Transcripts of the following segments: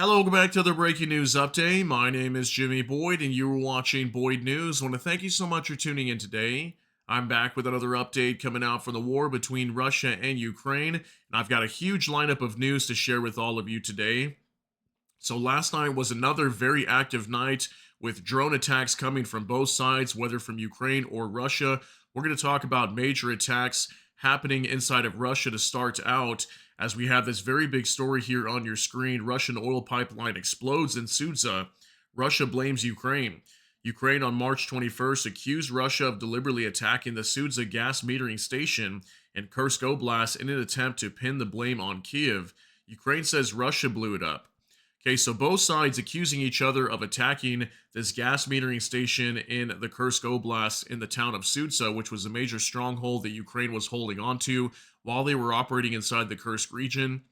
Hello, welcome back to the breaking news update. My name is Jimmy Boyd, and you are watching Boyd News. I want to thank you so much for tuning in today. I'm back with another update coming out from the war between Russia and Ukraine, and I've got a huge lineup of news to share with all of you today. So, last night was another very active night with drone attacks coming from both sides, whether from Ukraine or Russia. We're going to talk about major attacks happening inside of Russia to start out, as we have this very big story here on your screen. Russian oil pipeline explodes in Sudzha. Russia blames Ukraine. Ukraine on March 21st accused Russia of deliberately attacking the Sudzha gas metering station in Kursk Oblast in an attempt to pin the blame on Kiev. Ukraine says Russia blew it up. Okay, so both sides accusing each other of attacking this gas metering station in the Kursk Oblast in the town of Sudzha, which was a major stronghold that Ukraine was holding onto while they were operating inside the Kursk region.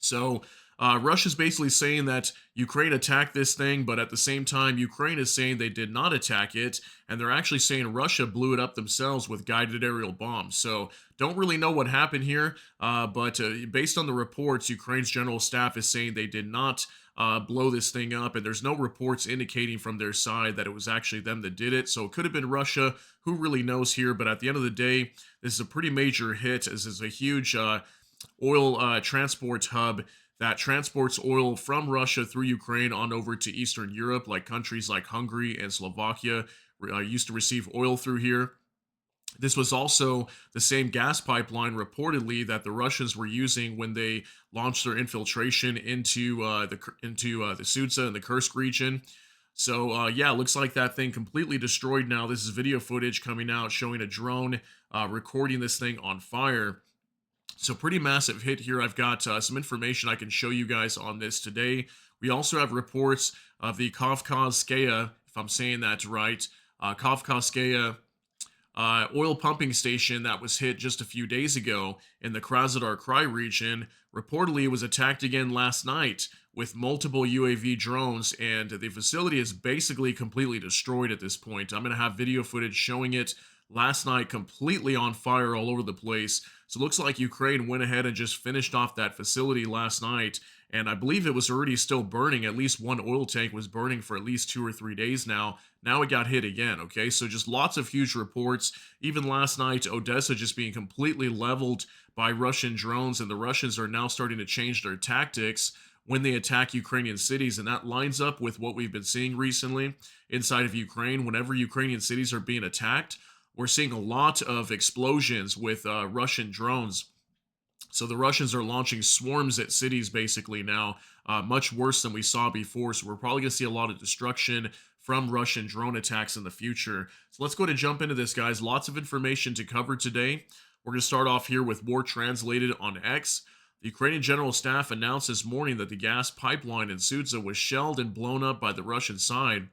So Russia's basically saying that Ukraine attacked this thing, but at the same time, Ukraine is saying they did not attack it, and they're actually saying Russia blew it up themselves with guided aerial bombs. So don't really know what happened here, but based on the reports, Ukraine's general staff is saying they did not blow this thing up, and there's no reports indicating from their side that it was actually them that did it. So it could have been Russia. Who really knows here? But at the end of the day, this is a pretty major hit. This is a huge oil transport hub that transports oil from Russia through Ukraine on over to Eastern Europe, like countries like Hungary and Slovakia used to receive oil through here. This was also the same gas pipeline, reportedly, that the Russians were using when they launched their infiltration into the Sudzha and the Kursk region. So yeah, looks like that thing completely destroyed now. This is video footage coming out showing a drone recording this thing on fire. So pretty massive hit here. I've got some information I can show you guys on this today. We also have reports of the Kavkazskaya, if I'm saying that right, Kavkazskaya oil pumping station that was hit just a few days ago in the Krasnodar Krai region. Reportedly, it was attacked again last night with multiple UAV drones, and the facility is basically completely destroyed at this point. I'm going to have video footage showing it last night, completely on fire all over the place. So it looks like Ukraine went ahead and just finished off that facility last night, and I believe it was already still burning. At least one oil tank was burning for at least 2 or 3 days now. Now it got hit again, okay? So just lots of huge reports. Even last night, Odessa just being completely leveled by Russian drones, and the Russians are now starting to change their tactics when they attack Ukrainian cities, and that lines up with what we've been seeing recently inside of Ukraine. Whenever Ukrainian cities are being attacked, we're seeing a lot of explosions with Russian drones. So the Russians are launching swarms at cities basically now, much worse than we saw before. So we're probably going to see a lot of destruction from Russian drone attacks in the future. So let's go ahead and jump into this, guys. Lots of information to cover today. We're going to start off here with War Translated on X. The Ukrainian General Staff announced this morning that the gas pipeline in Sudzha was shelled and blown up by the Russian side,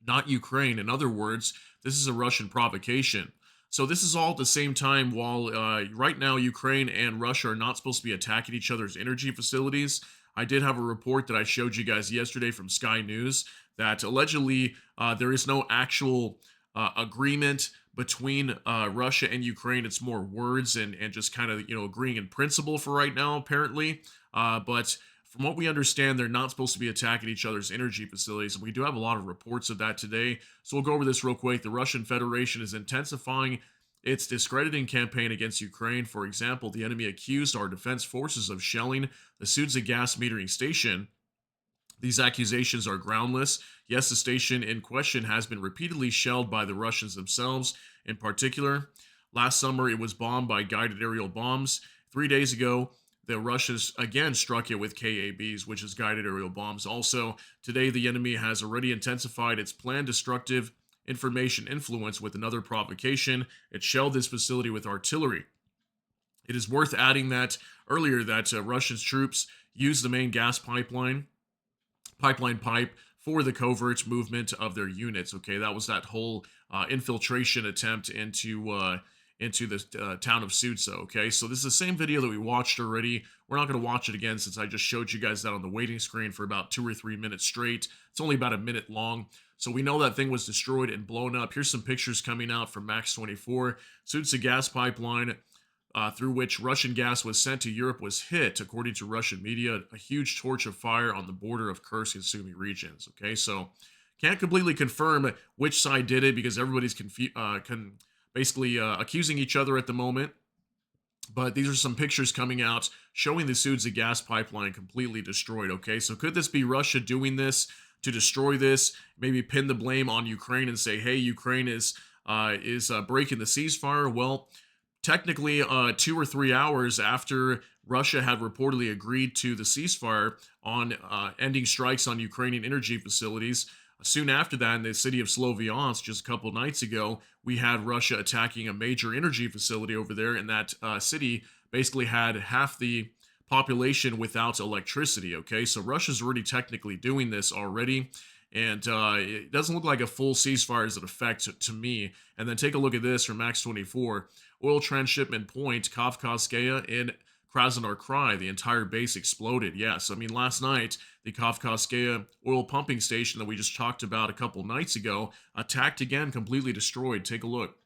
not Ukraine. In other words, this is a Russian provocation. So this is all at the same time while right now Ukraine and Russia are not supposed to be attacking each other's energy facilities. I did have a report that I showed you guys yesterday from Sky News that allegedly there is no actual agreement between Russia and Ukraine. It's more words and just kind of, agreeing in principle for right now, apparently. But from what we understand, they're not supposed to be attacking each other's energy facilities, and we do have a lot of reports of that today. So we'll go over this real quick. The Russian Federation is intensifying its discrediting campaign against Ukraine. For example, the enemy accused our defense forces of shelling the Sudzha gas metering station. These accusations are groundless. Yes, the station in question has been repeatedly shelled by the Russians themselves. In particular, last summer it was bombed by guided aerial bombs. 3 days ago, the Russians again struck it with KABs, which is guided aerial bombs. Also, today the enemy has already intensified its planned destructive information influence with another provocation. It shelled this facility with artillery. It is worth adding that earlier that Russian troops used the main gas pipeline pipe for the covert movement of their units. Okay, that was that whole infiltration attempt into the town of Sudzha. Okay, so this is the same video that we watched already. We're not going to watch it again since I just showed you guys that on the waiting screen for about 2 or 3 minutes straight. It's only about a minute long. So we know that thing was destroyed and blown up. Here's some pictures coming out from Max 24. Sudzha gas pipeline through which Russian gas was sent to Europe was hit, according to Russian media, a huge torch of fire on the border of Kursk and Sumy regions. Okay, so can't completely confirm which side did it because everybody's basically accusing each other at the moment. But these are some pictures coming out showing the Sudzha gas pipeline completely destroyed. Okay, so could this be Russia doing this to destroy this? Maybe pin the blame on Ukraine and say, "Hey, Ukraine is breaking the ceasefire." Well, technically, 2 or 3 hours after Russia had reportedly agreed to the ceasefire on ending strikes on Ukrainian energy facilities. Soon after that, in the city of Sloviansk, just a couple nights ago, we had Russia attacking a major energy facility over there, and that city basically had half the population without electricity. Okay, so Russia's already technically doing this already, and it doesn't look like a full ceasefire is in effect to me. And then take a look at this from Max 24: oil transshipment point Kavkazskaya in Krasnodar Krai. The entire base exploded. Yes, I mean, last night, the Kavkazskaya oil pumping station that we just talked about a couple nights ago attacked again, completely destroyed. Take a look.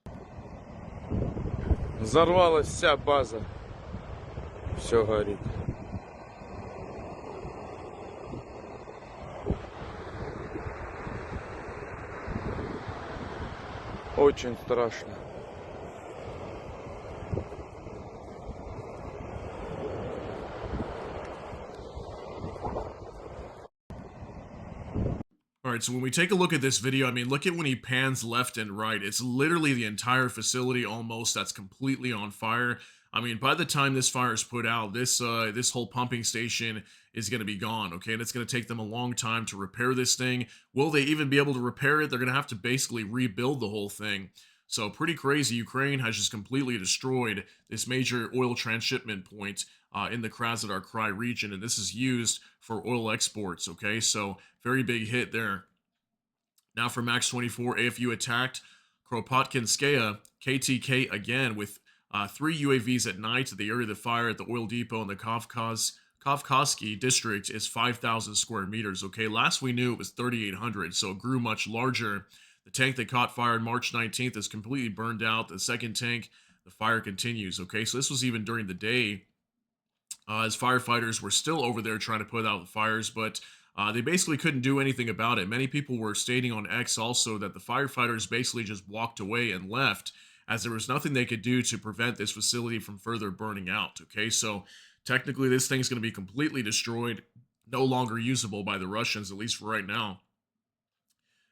Взорвалась вся база. Все горит. Очень страшно. All right, so when we take a look at this video, I mean, look at when he pans left and right. It's literally the entire facility almost that's completely on fire. I mean, by the time this fire is put out, this whole pumping station is going to be gone, okay? And it's going to take them a long time to repair this thing. Will they even be able to repair it? They're going to have to basically rebuild the whole thing. So pretty crazy. Ukraine has just completely destroyed this major oil transshipment point in the Krasnodar Krai region, and this is used for oil exports, okay? So very big hit there. Now for Max 24, AFU attacked Kropotkinskaya, KTK again with 3 UAVs at night. The area of the fire at the oil depot in the Kavkazsky district is 5,000 square meters, okay? Last we knew it was 3,800, so it grew much larger. The tank that caught fire on March 19th is completely burned out. The second tank, the fire continues, okay? So this was even during the day as firefighters were still over there trying to put out the fires, but they basically couldn't do anything about it. Many people were stating on X also that the firefighters basically just walked away and left as there was nothing they could do to prevent this facility from further burning out, okay? So technically this thing's going to be completely destroyed, no longer usable by the Russians, at least for right now.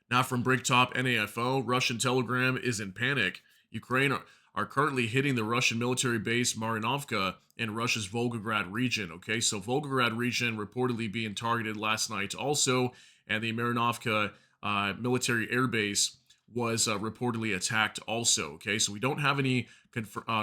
Now from Bricktop NAFO, Russian Telegram is in panic. Ukraine are currently hitting the Russian military base Marinovka in Russia's Volgograd region. Okay, so Volgograd region reportedly being targeted last night also, and the Marinovka military airbase was reportedly attacked also. Okay, so we don't have any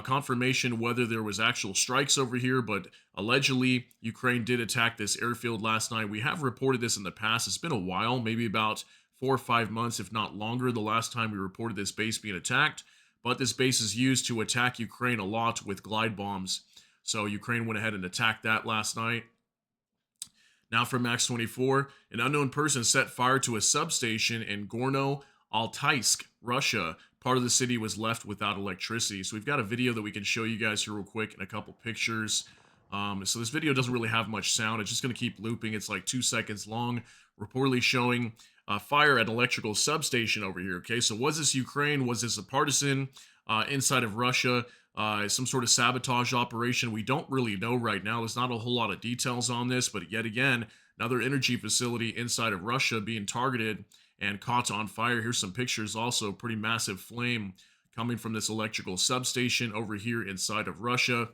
confirmation whether there was actual strikes over here, but allegedly Ukraine did attack this airfield last night. We have reported this in the past. It's been a while, maybe about 4 or 5 months, if not longer, the last time we reported this base being attacked. But this base is used to attack Ukraine a lot with glide bombs. So Ukraine went ahead and attacked that last night. Now from Max 24, an unknown person set fire to a substation in Gorno-Altaysk, Russia. Part of the city was left without electricity. So we've got a video that we can show you guys here real quick and a couple pictures. So this video doesn't really have much sound. It's just going to keep looping. It's like 2 seconds long, reportedly showing fire at an electrical substation over here. Okay, so was this Ukraine? Was this a partisan inside of Russia? Some sort of sabotage operation? We don't really know right now. There's not a whole lot of details on this, but yet again, another energy facility inside of Russia being targeted and caught on fire. Here's some pictures also. Pretty massive flame coming from this electrical substation over here inside of Russia.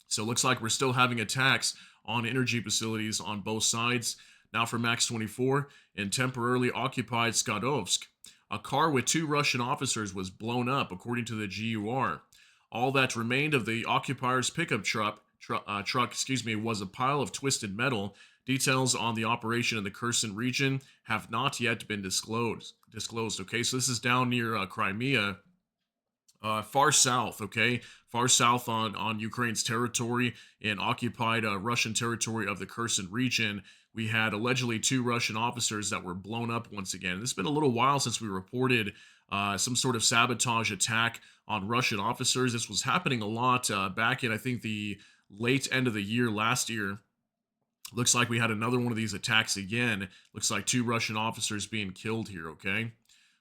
So it looks like we're still having attacks on energy facilities on both sides. Now for Max 24, in temporarily occupied Skadovsk, a car with 2 Russian officers was blown up, according to the GUR. All that remained of the occupiers' pickup truck, was a pile of twisted metal. Details on the operation in the Kherson region have not yet been disclosed. Okay, so this is down near Crimea, far south, okay? Far south on Ukraine's territory and occupied Russian territory of the Kherson region. We had allegedly 2 Russian officers that were blown up once again. It's been a little while since we reported some sort of sabotage attack on Russian officers. This was happening a lot back in, I think, the late end of the year last year. Looks like we had another one of these attacks again. Looks like 2 Russian officers being killed here, okay?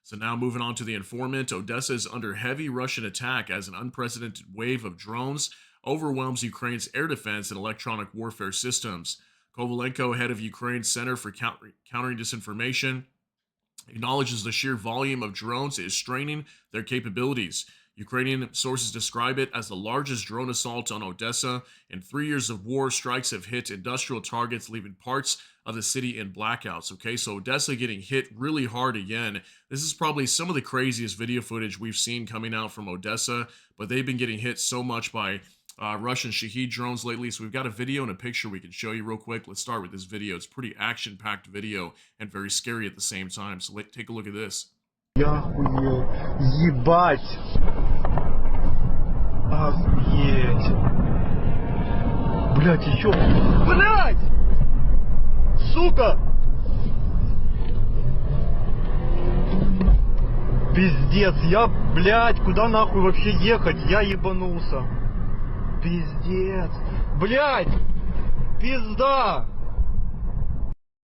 So now moving on to the informant, Odessa is under heavy Russian attack as an unprecedented wave of drones overwhelms Ukraine's air defense and electronic warfare systems. Kovalenko, head of Ukraine's Center for Countering Disinformation, acknowledges the sheer volume of drones is straining their capabilities. Ukrainian sources describe it as the largest drone assault on Odessa in 3 years of war. Strikes have hit industrial targets, leaving parts of the city in blackouts. Okay, so Odessa getting hit really hard again. This is probably some of the craziest video footage we've seen coming out from Odessa, but they've been getting hit so much by Russian Shahed drones lately. So we've got a video and a picture we can show you real quick. Let's start with this video. It's pretty action-packed video and very scary at the same time. So take a look at this. Я охуел. Ебать. Охуеть. Блять, еще. Блять! Сука! Пиздец, я, блять, куда нахуй вообще ехать? Я ебанулся. Пиздец. Блять! Пизда!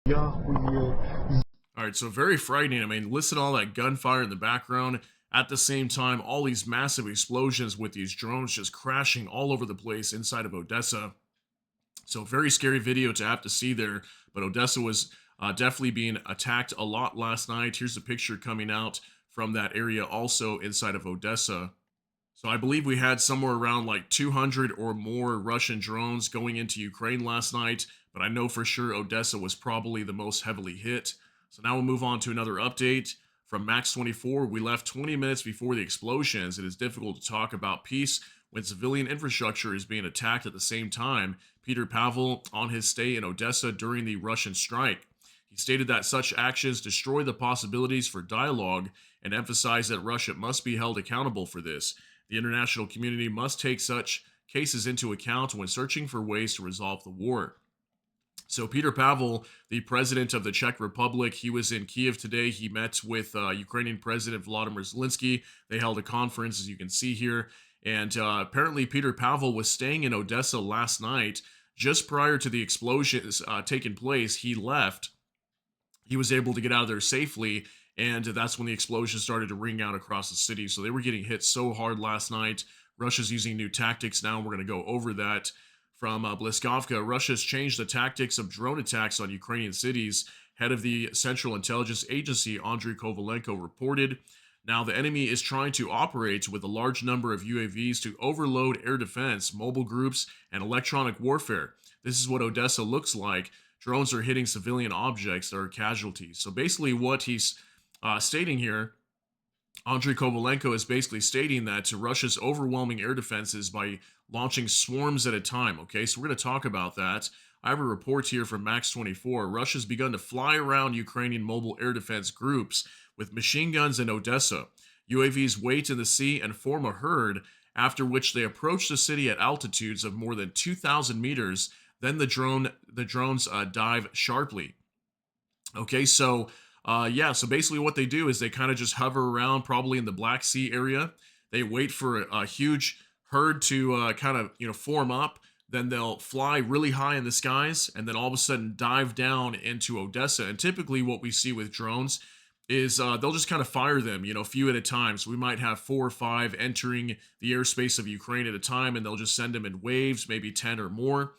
Я охуел. All right, so very frightening. I mean, listen to all that gunfire in the background. At the same time, all these massive explosions with these drones just crashing all over the place inside of Odessa. So very scary video to have to see there. But Odessa was definitely being attacked a lot last night. Here's a picture coming out from that area also inside of Odessa. So I believe we had somewhere around like 200 or more Russian drones going into Ukraine last night. But I know for sure Odessa was probably the most heavily hit. So now we'll move on to another update from Max 24. We left 20 minutes before the explosions. It is difficult to talk about peace when civilian infrastructure is being attacked at the same time. Peter Pavel on his stay in Odessa during the Russian strike. He stated that such actions destroy the possibilities for dialogue and emphasized that Russia must be held accountable for this. The international community must take such cases into account when searching for ways to resolve the war. So Peter Pavel, the president of the Czech Republic, he was in Kiev today. He met with Ukrainian President Volodymyr Zelensky. They held a conference, as you can see here. And apparently Peter Pavel was staying in Odessa last night. Just prior to the explosions taking place, he left. He was able to get out of there safely. And that's when the explosions started to ring out across the city. So they were getting hit so hard last night. Russia's using new tactics now. We're going to go over that. From Bliskovka, Russia's changed the tactics of drone attacks on Ukrainian cities. Head of the Central Intelligence Agency, Andriy Kovalenko, reported. Now, the enemy is trying to operate with a large number of UAVs to overload air defense, mobile groups, and electronic warfare. This is what Odessa looks like. Drones are hitting civilian objects that are casualties. So basically what he's stating here, Andriy Kovalenko is basically stating that Russia's overwhelming air defenses by launching swarms at a time. Okay, so we're going to talk about that. I have a report here from Max 24. Russia's begun to fly around Ukrainian mobile air defense groups with machine guns in Odessa. UAVs wait in the sea and form a herd, after which they approach the city at altitudes of more than 2,000 meters. Then the drones dive sharply. Okay, so so basically what they do is they kind of just hover around, probably in the Black Sea area. They wait for a huge herd to kind of form up. Then they'll fly really high in the skies and then all of a sudden dive down into Odessa. And typically what we see with drones is they'll just kind of fire them, a few at a time. So we might have 4 or 5 entering the airspace of Ukraine at a time, and they'll just send them in waves, maybe 10 or more.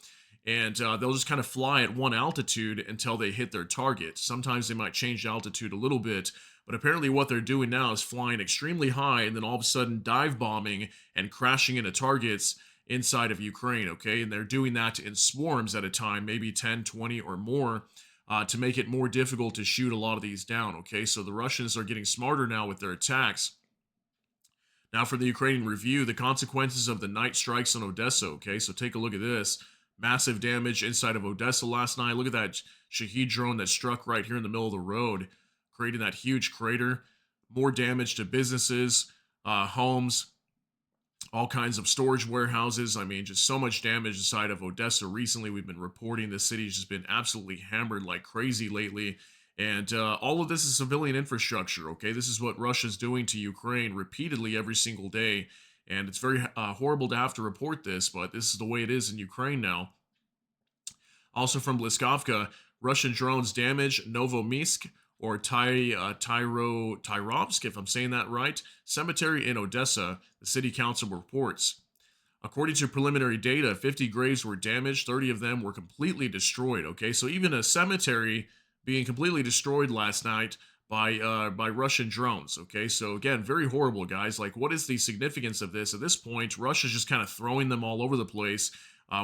And they'll just kind of fly at one altitude until they hit their target. Sometimes they might change altitude a little bit, but apparently what they're doing now is flying extremely high and then all of a sudden dive bombing and crashing into targets inside of Ukraine, okay? And they're doing that in swarms at a time, maybe 10, 20 or more, to make it more difficult to shoot a lot of these down, okay? So the Russians are getting smarter now with their attacks. Now for the Ukrainian review, the consequences of the night strikes on Odessa, okay? So take a look at this. Massive damage inside of Odessa last night. Look at that Shahed drone that struck right here in the middle of the road, creating that huge crater. More damage to businesses, homes, all kinds of storage warehouses. I mean, just so much damage inside of Odessa recently. We've been reporting the city's just been absolutely hammered like crazy lately. And all of this is civilian infrastructure, okay? This is what Russia's doing to Ukraine repeatedly every single day. And it's very horrible to have to report this, but this is the way it is in Ukraine now. Also from Bliskovka, Russian drones damage Novomysk or Tyrovsk, if I'm saying that right, cemetery in Odessa, the city council reports. According to preliminary data, 50 graves were damaged, 30 of them were completely destroyed. Okay, so even a cemetery being completely destroyed last night by Russian drones. Okay, so again, very horrible, guys. Like, what is the significance of this? At this point, Russia's just kind of throwing them all over the place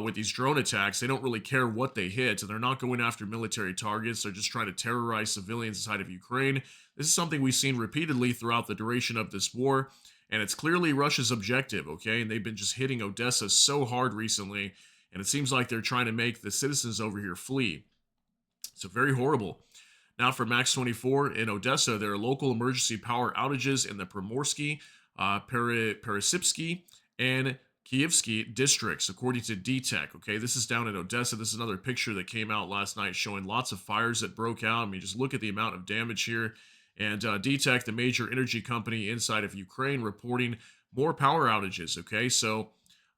with these drone attacks. They don't really care what they hit, and they're not going after military targets. They're just trying to terrorize civilians inside of Ukraine. This is something we've seen repeatedly throughout the duration of this war. And it's clearly Russia's objective, okay? And they've been just hitting Odessa so hard recently, and it seems like they're trying to make the citizens over here flee. So very horrible. Now for Max 24 in Odessa, there are local emergency power outages in the Primorsky, Peresipsky, and Kievsky districts, according to DTEC. Okay, this is down in Odessa. This is another picture that came out last night showing lots of fires that broke out. I mean, just look at the amount of damage here. And DTEC, the major energy company inside of Ukraine, reporting more power outages. Okay, so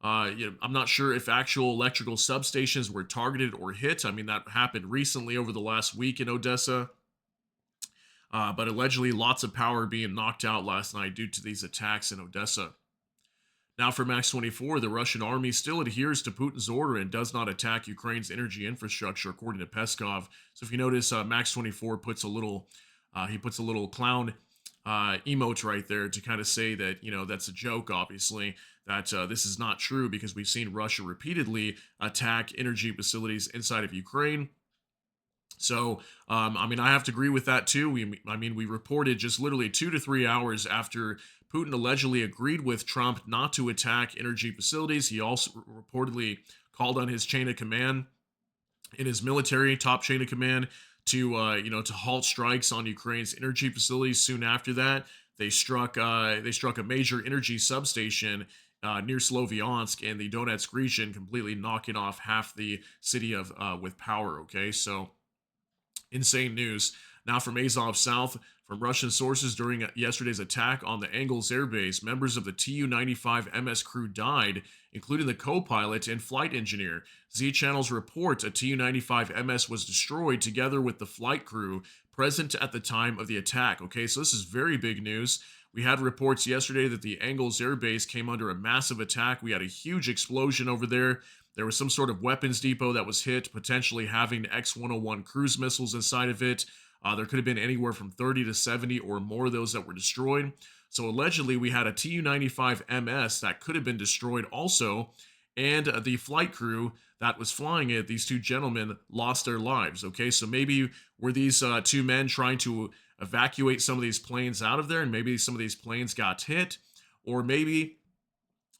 I'm not sure if actual electrical substations were targeted or hit. I mean, that happened recently over the last week in Odessa. But allegedly, lots of power being knocked out last night due to these attacks in Odessa. Now for Max 24, the Russian army still adheres to Putin's order and does not attack Ukraine's energy infrastructure, according to Peskov. So if you notice, Max 24 puts a little clown emote right there to kind of say that, that's a joke, obviously, that this is not true, because we've seen Russia repeatedly attack energy facilities inside of Ukraine. So, I have to agree with that too. We reported just literally 2 to 3 hours after Putin allegedly agreed with Trump not to attack energy facilities. He also reportedly called on his chain of command in his military, top chain of command, to halt strikes on Ukraine's energy facilities. Soon after that, they struck a major energy substation near Sloviansk in the Donetsk region, completely knocking off half the city of with power. Okay, so insane news. Now from Azov South, from Russian sources during yesterday's attack on the Engels Airbase, members of the Tu-95 MS crew died, including the co-pilot and flight engineer. Z Channels report a Tu-95 MS was destroyed together with the flight crew present at the time of the attack. Okay, so this is very big news. We had reports yesterday that the Engels Airbase came under a massive attack. We had a huge explosion over there. There was some sort of weapons depot that was hit, potentially having X-101 cruise missiles inside of it. There could have been anywhere from 30 to 70 or more of those that were destroyed. So allegedly, we had a Tu-95 MS that could have been destroyed also, and the flight crew that was flying it, these two gentlemen, lost their lives. Okay, so maybe were these two men trying to evacuate some of these planes out of there, and maybe some of these planes got hit, or maybe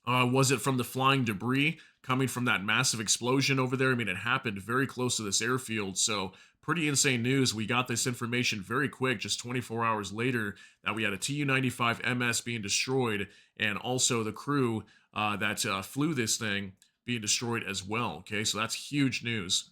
was it from the flying debris coming from that massive explosion over there? I mean, it happened very close to this airfield, so pretty insane news. We got this information very quick, just 24 hours later, that we had a Tu-95 MS being destroyed, and also the crew that flew this thing being destroyed as well. Okay, so that's huge news.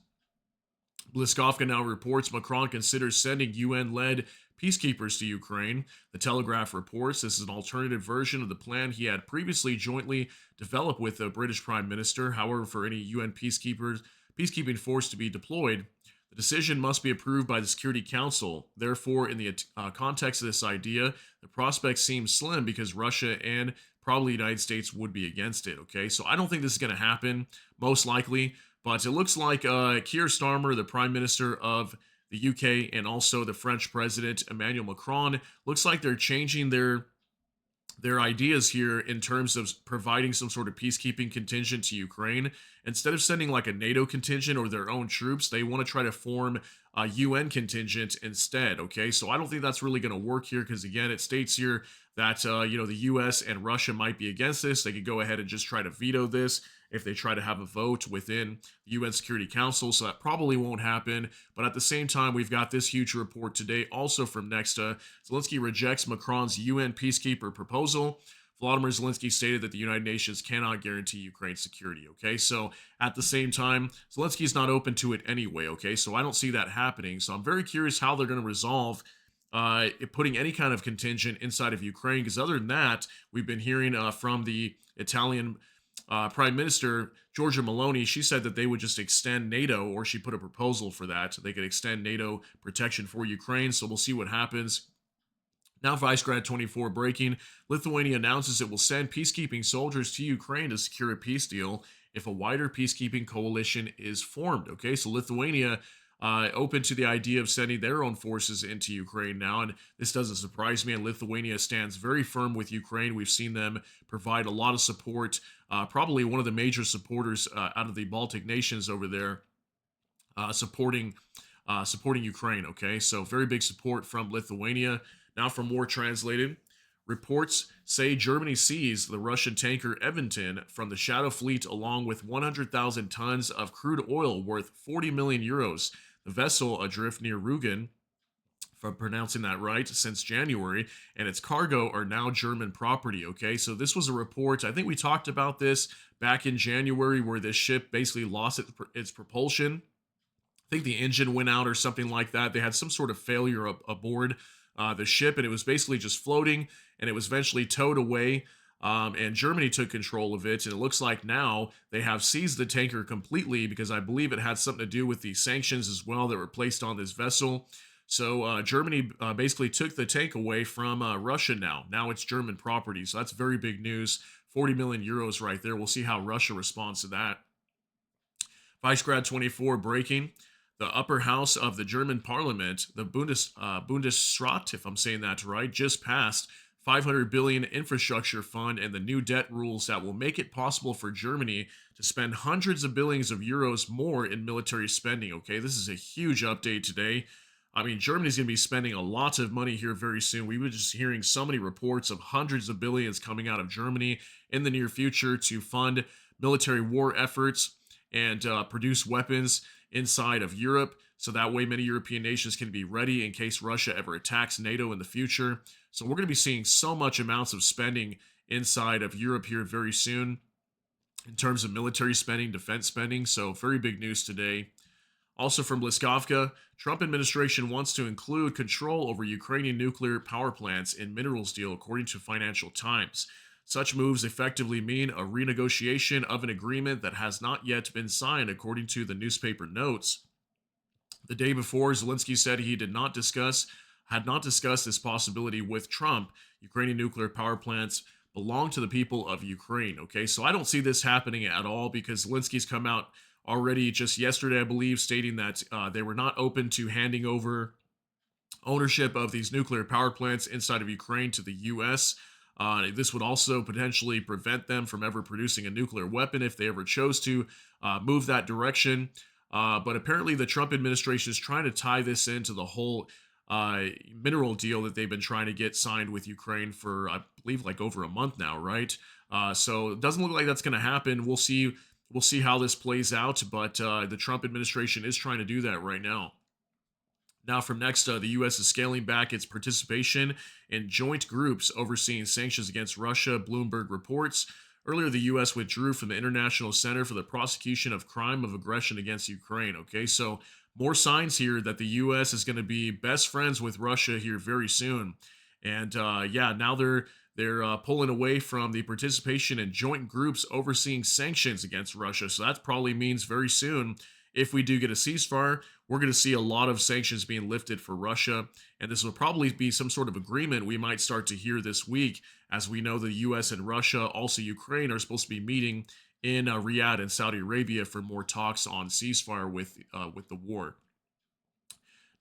Bliskovka now reports Macron considers sending UN-led peacekeepers to Ukraine. The Telegraph reports this is an alternative version of the plan he had previously jointly developed with the British Prime Minister. However, for any UN peacekeeping force to be deployed, the decision must be approved by the Security Council. Therefore, in the context of this idea, the prospects seem slim because Russia and probably the United States would be against it. Okay, so I don't think this is going to happen, most likely. But it looks like Keir Starmer, the Prime Minister of the UK, and also the French President Emmanuel Macron, looks like they're changing their ideas here in terms of providing some sort of peacekeeping contingent to Ukraine. Instead of sending like a NATO contingent or their own troops, they want to try to form a UN contingent instead. Okay, so I don't think that's really going to work here, because again, it states here that the US and Russia might be against this. They could go ahead and just try to veto this if they try to have a vote within the UN Security Council, so that probably won't happen. But at the same time, we've got this huge report today also from Nexta. Zelensky rejects Macron's UN peacekeeper proposal. Volodymyr Zelensky stated that the United Nations cannot guarantee Ukraine's security. Okay, so at the same time, Zelensky's not open to it anyway. Okay, so I don't see that happening. So I'm very curious how they're going to resolve putting any kind of contingent inside of Ukraine. Because other than that, we've been hearing from the Italian Prime Minister Giorgia Meloni. She said that they would just extend NATO, or she put a proposal for that. They could extend NATO protection for Ukraine. So we'll see what happens. Now, Vicegrad 24 breaking. Lithuania announces it will send peacekeeping soldiers to Ukraine to secure a peace deal if a wider peacekeeping coalition is formed. Okay, so Lithuania open to the idea of sending their own forces into Ukraine now, and this doesn't surprise me. And Lithuania stands very firm with Ukraine. We've seen them provide a lot of support, probably one of the major supporters out of the Baltic nations over there, supporting Ukraine. Okay, so very big support from Lithuania. Now, for more translated, reports say Germany seized the Russian tanker Eventon from the Shadow Fleet along with 100,000 tons of crude oil worth 40 million euros. The vessel adrift near Rügen, if I'm pronouncing that right, since January, and its cargo are now German property. Okay, so this was a report. I think we talked about this back in January, where this ship basically lost its propulsion. I think the engine went out or something like that. They had some sort of failure aboard the ship, and it was basically just floating, and it was eventually towed away, and Germany took control of it. And it looks like now they have seized the tanker completely, because I believe it had something to do with the sanctions as well that were placed on this vessel. So Germany basically took the tank away from Russia now. Now it's German property, so that's very big news. 40 million euros right there. We'll see how Russia responds to that. Vicegrad 24 breaking. The upper house of the German parliament, the Bundesrat, if I'm saying that right, just passed 500 billion infrastructure fund and the new debt rules that will make it possible for Germany to spend hundreds of billions of euros more in military spending. Okay, this is a huge update today. I mean, Germany's going to be spending a lot of money here very soon. We were just hearing so many reports of hundreds of billions coming out of Germany in the near future to fund military war efforts and produce weapons inside of Europe, so that way many European nations can be ready in case Russia ever attacks NATO in the future. So we're going to be seeing so much amounts of spending inside of Europe here very soon in terms of military spending, defense spending. So very big news today. Also from Bliskovka, Trump administration wants to include control over Ukrainian nuclear power plants in minerals deal, according to Financial Times. Such moves effectively mean a renegotiation of an agreement that has not yet been signed, according to the newspaper notes. The day before, Zelensky said he had not discussed this possibility with Trump. Ukrainian nuclear power plants belong to the people of Ukraine. Okay, so I don't see this happening at all, because Zelensky's come out already just yesterday, I believe, stating that they were not open to handing over ownership of these nuclear power plants inside of Ukraine to the U.S. This would also potentially prevent them from ever producing a nuclear weapon if they ever chose to move that direction. But apparently the Trump administration is trying to tie this into the whole mineral deal that they've been trying to get signed with Ukraine for, I believe, like over a month now, right? So it doesn't look like that's going to happen. We'll see how this plays out, but the Trump administration is trying to do that right now. Now, from next, the U.S. is scaling back its participation in joint groups overseeing sanctions against Russia, Bloomberg reports. Earlier, the U.S. withdrew from the International Center for the Prosecution of Crime of Aggression against Ukraine. Okay, so more signs here that the U.S. is going to be best friends with Russia here very soon. And now they're pulling away from the participation in joint groups overseeing sanctions against Russia. So that probably means very soon, if we do get a ceasefire, we're going to see a lot of sanctions being lifted for Russia. And this will probably be some sort of agreement we might start to hear this week, as we know the U.S. and Russia, also Ukraine, are supposed to be meeting in Riyadh in Saudi Arabia for more talks on ceasefire with the war.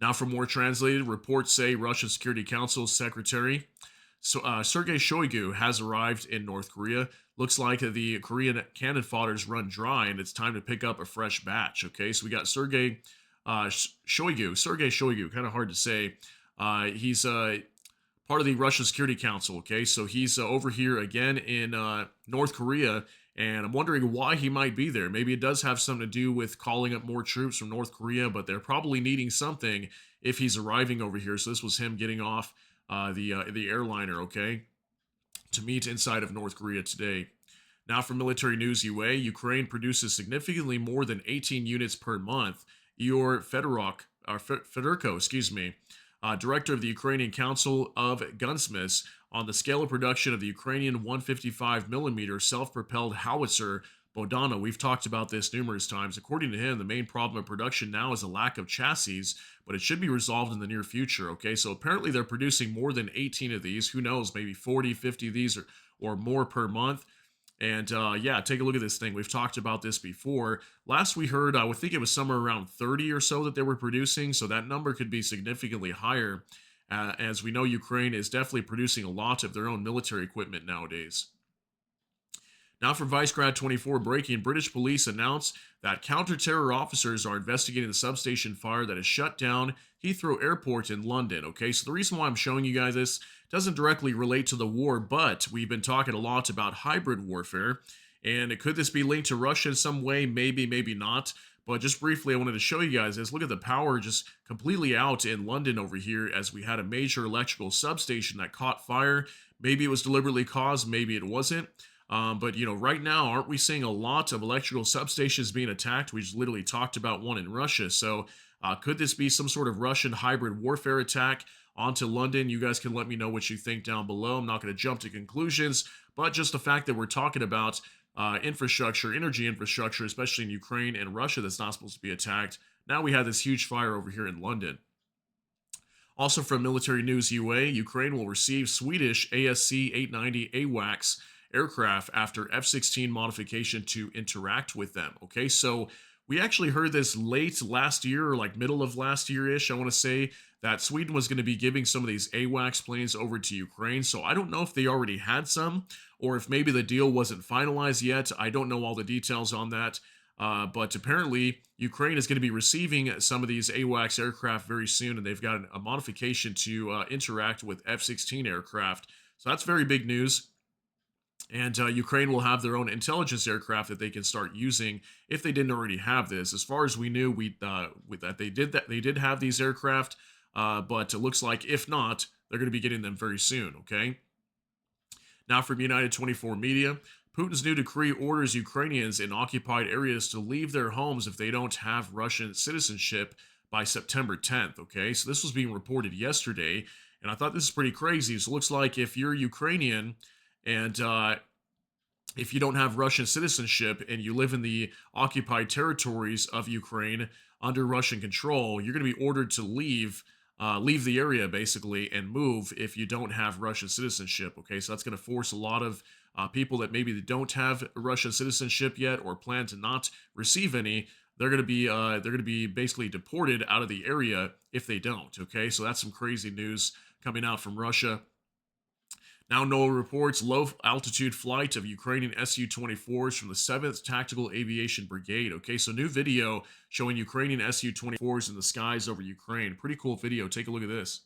Now, for more translated, reports say Russian Security Council Secretary Sergei Shoigu has arrived in North Korea. Looks like the Korean cannon fodder's run dry, and it's time to pick up a fresh batch. Okay, so we got Sergei Shoigu, kind of hard to say. He's part of the Russian Security Council. Okay, so he's over here again in North Korea, and I'm wondering why he might be there. Maybe it does have something to do with calling up more troops from North Korea, but they're probably needing something if he's arriving over here. So this was him getting off the airliner. Okay, to meet inside of North Korea today. Now, for military news UA, Ukraine produces significantly more than 18 units per month. Fedorko, director of the Ukrainian Council of Gunsmiths, on the scale of production of the Ukrainian 155 millimeter self-propelled howitzer Bodana. We've talked about this numerous times. According to him, the main problem of production now is a lack of chassis, but it should be resolved in the near future. Okay, so apparently they're producing more than 18 of these. Who knows, maybe 40, 50 of these or more per month. And yeah, take a look at this thing. We've talked about this before. Last we heard, I would think it was somewhere around 30 or so that they were producing. So that number could be significantly higher. As we know, Ukraine is definitely producing a lot of their own military equipment nowadays. Now for Vicegrad 24 breaking, British police announced that counter-terror officers are investigating the substation fire that has shut down Heathrow Airport in London. Okay, so the reason why I'm showing you guys this doesn't directly relate to the war, but we've been talking a lot about hybrid warfare. And could this be linked to Russia in some way? Maybe, maybe not. But just briefly, I wanted to show you guys this. Look at the power just completely out in London over here as we had a major electrical substation that caught fire. Maybe it was deliberately caused, maybe it wasn't. But, you know, right now, aren't we seeing a lot of electrical substations being attacked? We just literally talked about one in Russia. So could this be some sort of Russian hybrid warfare attack onto London? You guys can let me know what you think down below. I'm not going to jump to conclusions, but just the fact that we're talking about infrastructure, energy infrastructure, especially in Ukraine and Russia that's not supposed to be attacked. Now we have this huge fire over here in London. Also from military news UA, Ukraine will receive Swedish ASC-890 AWACS aircraft after F-16 modification to interact with them. Okay, so we actually heard this late last year or like middle of last year-ish, I want to say, that Sweden was going to be giving some of these AWACS planes over to Ukraine. So I don't know if they already had some or if maybe the deal wasn't finalized yet. I don't know all the details on that. But apparently Ukraine is going to be receiving some of these AWACS aircraft very soon, and they've got a modification to interact with F-16 aircraft. So that's very big news. And Ukraine will have their own intelligence aircraft that they can start using if they didn't already have this. As far as we knew, they did have these aircraft, but it looks like if not, they're going to be getting them very soon. Okay. Now from United 24 Media, Putin's new decree orders Ukrainians in occupied areas to leave their homes if they don't have Russian citizenship by September 10th. Okay, so this was being reported yesterday, and I thought this is pretty crazy. So it looks like if you're Ukrainian and if you don't have Russian citizenship and you live in the occupied territories of Ukraine under Russian control, you're going to be ordered to leave the area basically and move if you don't have Russian citizenship. Okay, so that's going to force a lot of people that maybe they don't have Russian citizenship yet or plan to not receive any. They're going to be basically deported out of the area if they don't. Okay, so that's some crazy news coming out from Russia. Now, NOAA reports low-altitude flight of Ukrainian Su-24s from the 7th Tactical Aviation Brigade. Okay, so new video showing Ukrainian Su-24s in the skies over Ukraine. Pretty cool video. Take a look at this.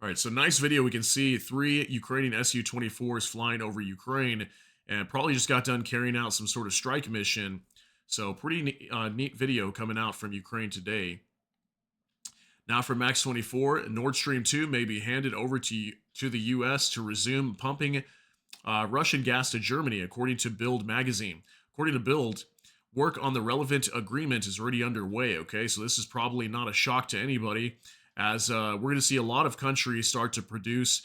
All right, so nice video. We can see 3 Ukrainian Su-24s flying over Ukraine, and probably just got done carrying out some sort of strike mission. So pretty neat video coming out from Ukraine today. Now for Max 24, Nord Stream 2 may be handed over to the U.S. to resume pumping Russian gas to Germany, according to Bild magazine. According to Bild, work on the relevant agreement is already underway. Okay, so this is probably not a shock to anybody, as we're going to see a lot of countries start to purchase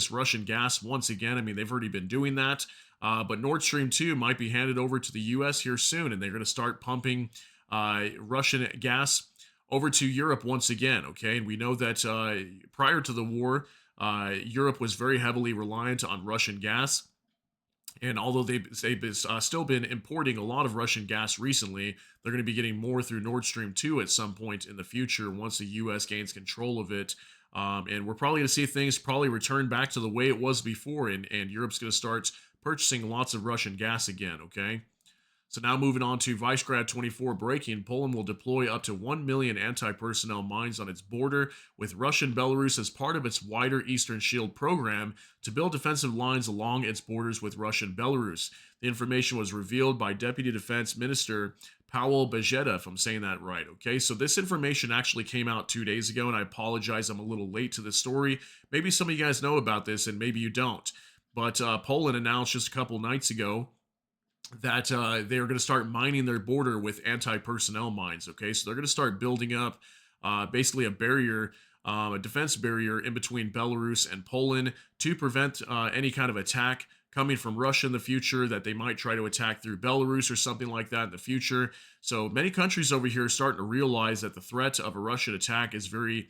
Russian gas once again. I mean, they've already been doing that, but Nord Stream 2 might be handed over to the U.S. here soon, and they're going to start pumping Russian gas over to Europe once again, okay? And we know that prior to the war, Europe was very heavily reliant on Russian gas. And although they've still been importing a lot of Russian gas recently, they're going to be getting more through Nord Stream 2 at some point in the future once the U.S. gains control of it. And we're probably going to see things probably return back to the way it was before, and Europe's going to start purchasing lots of Russian gas again, okay? So now moving on to Visegrad 24 breaking, Poland will deploy up to 1 million anti-personnel mines on its border with Russia and Belarus as part of its wider Eastern Shield program to build defensive lines along its borders with Russia and Belarus. The information was revealed by Deputy Defense Minister Powell Bejeda, if I'm saying that right. Okay, so this information actually came out 2 days ago, and I apologize, I'm a little late to this story. Maybe some of you guys know about this, and maybe you don't. But Poland announced just a couple nights ago that they are going to start mining their border with anti-personnel mines. Okay, so they're going to start building up basically a barrier, a defense barrier in between Belarus and Poland to prevent any kind of attack coming from Russia in the future that they might try to attack through Belarus or something like that in the future. So many countries over here are starting to realize that the threat of a Russian attack is very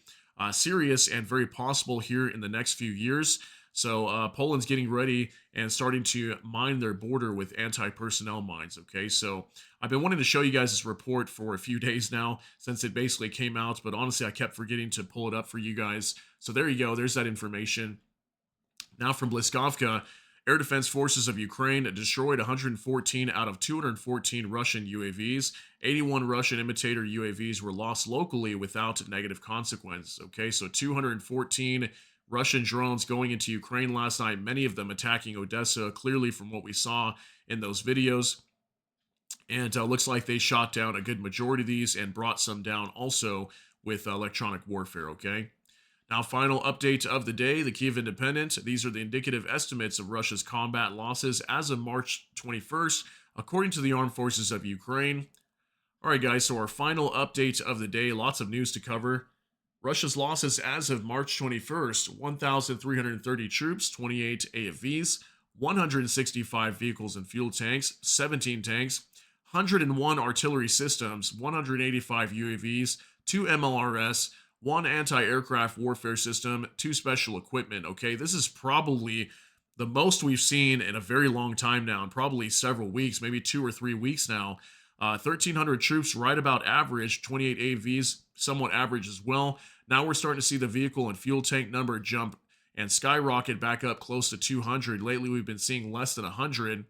serious and very possible here in the next few years. So Poland's getting ready and starting to mine their border with anti-personnel mines, okay? So I've been wanting to show you guys this report for a few days now since it basically came out, but honestly, I kept forgetting to pull it up for you guys. So there you go. There's that information. Now from Bliskovka, Air Defense Forces of Ukraine destroyed 114 out of 214 Russian UAVs. 81 Russian imitator UAVs were lost locally without negative consequences, okay? So 214 Russian drones going into Ukraine last night, many of them attacking Odessa, clearly from what we saw in those videos. And looks like they shot down a good majority of these and brought some down also with electronic warfare, okay? Now, final update of the day, the Kyiv Independent. These are the indicative estimates of Russia's combat losses as of March 21st, according to the Armed Forces of Ukraine. All right, guys, so our final update of the day, lots of news to cover. Russia's losses as of March 21st, 1,330 troops, 28 AFVs, 165 vehicles and fuel tanks, 17 tanks, 101 artillery systems, 185 UAVs, 2 MLRS, 1 anti-aircraft warfare system, 2 special equipment, okay? This is probably the most we've seen in a very long time now, and probably several weeks, maybe 2 or 3 weeks now. 1,300 troops, right about average, 28 AVs, somewhat average as well. Now we're starting to see the vehicle and fuel tank number jump and skyrocket back up close to 200. Lately, we've been seeing less than 100.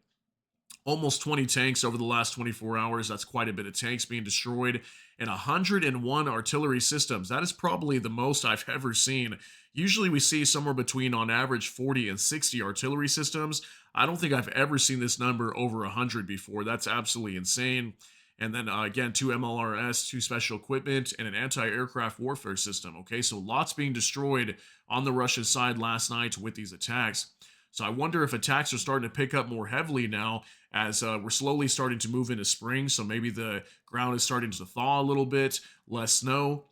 Almost 20 tanks over the last 24 hours. That's quite a bit of tanks being destroyed. And 101 artillery systems. That is probably the most I've ever seen. Usually we see somewhere between, on average, 40 and 60 artillery systems. I don't think I've ever seen this number over 100 before. That's absolutely insane. And then, again, 2 MLRS, 2 special equipment, and an anti-aircraft warfare system. Okay, so lots being destroyed on the Russian side last night with these attacks. So I wonder if attacks are starting to pick up more heavily now as we're slowly starting to move into spring. So maybe the ground is starting to thaw a little bit, less snow.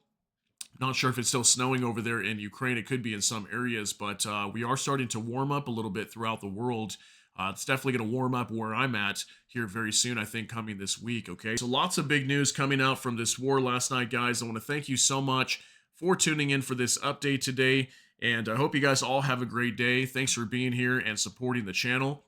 Not sure if it's still snowing over there in Ukraine. It could be in some areas, but we are starting to warm up a little bit throughout the world. It's definitely going to warm up where I'm at here very soon, I think, coming this week, okay? So lots of big news coming out from this war last night, guys. I want to thank you so much for tuning in for this update today, and I hope you guys all have a great day. Thanks for being here and supporting the channel.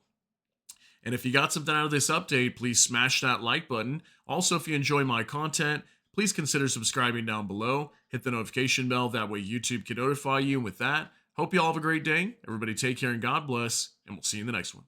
And if you got something out of this update, please smash that like button. Also, if you enjoy my content, please consider subscribing down below. Hit the notification bell, that way YouTube can notify you. And with that, hope you all have a great day. Everybody take care and God bless, and we'll see you in the next one.